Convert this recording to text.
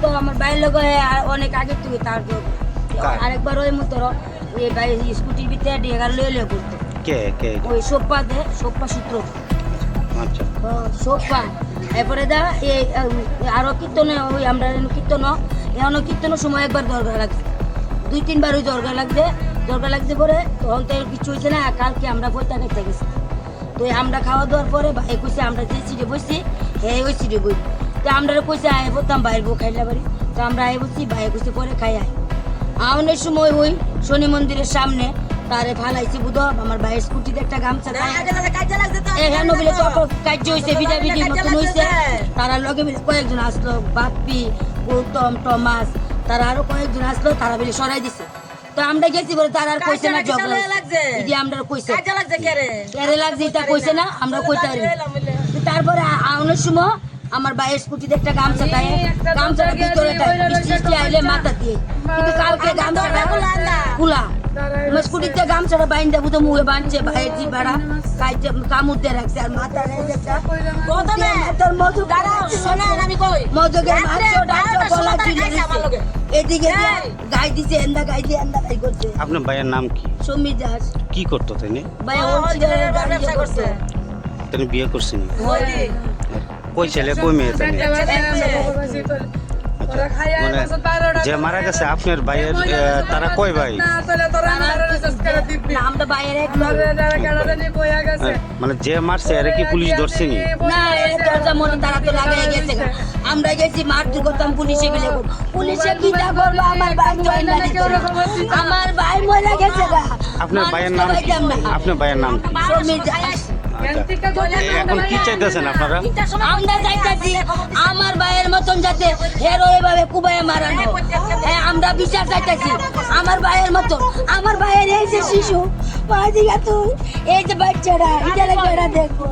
তো আমার বাইরের লোক অনেক আগে থেকে তার আরেকবার ওই মতো ওই বাইরে স্কুটির ভিতরে ডেগার লয়ে করতো ওই সোপ্পা সূত্র আচ্ছা সোপ্পা এরপরে দা এই আরো কীর্তনে ওই আমরা কীর্তনের সময় একবার দরকার লাগছে 2-3 বার ওই দরকার লাগছে পরে তখন তো কিছু হয়েছে না কালকে আমরা বইটা খাইতে গেছি তো আমরা খাওয়া দাওয়ার পরে কইছে আমরা যে সিটে বসছি ওই সিটে বই তো আমরা কইছে আয় বলতাম বাইর বউ খাইলা বাড়ি তো আমরা আয় বলছি ভাই কইছে পরে খাই আয় আউনের সময় ওই শনি মন্দিরের সামনে তারে ফালাইছি বুধ আমার ভাইয়ের স্কুটিতে একটা গামছা এখানে বলে তো কার্য হয়েছে বিডাবিডি মতন হয়েছে তারা লগে মিলে কয়েকজন আসলো বাপ্পি গৌতম টমাস তারা আরো কয়েকজন আসলো তারা মিলে সরাই দিছে তো আমরা গেছি বলে তারা আর কইছে না ঝগড়া দিদি আমরা কইছে কেরে লাগছে এটা কইছে না আমরা কইতে পারি তারপরে আউনের সময় আমার ভাইয়ের স্কুটিতে একটা গামছাটা ভিতরে বৃষ্টি আইলে মাথা দিয়ে কিন্তু কালকে গামছাটা খোলা আমার স্কুটিতে গামছাটা বাইন্দা বুঝে মুখে বাঁধছে ভাইয়ের জি ভাড়া কাইতে কামড় দিয়ে রাখছে আর মাথা এদিকে গাই দিছে এন্দা গাই করছে। আপনার ভাইয়ের নাম কি? সমীর দাস। কি করতো তিনি? ভাই করছে তিনি বিয়ে করছেন? কই ছেলে কই মেয়ে? মানে যে মারা গেছে আপনার ভাইয়ের তারা কয় ভাই? মানে যে মারছে এর কি পুলিশ ধরছেনি? আমরা গেছি মারধর করতাম পুলিশে গেলে পুলিশে কি করবো আমার ভাই মরে গেছে। আপনার ভাইয়ের নাম কি? আপনার ভাইয়ের নাম কি? এখন কি চাইতেছেন আপনারা? আমরা চাইতেছি আমার ভাইয়ের মতন যাতে হেরো এভাবে কুবাইয়ে মারানো আমরা বিচার চাইতেছি আমার ভাইয়ের মতন। আমার ভাইয়ের এই যে শিশু এই যে বাচ্চারা এটা দেখো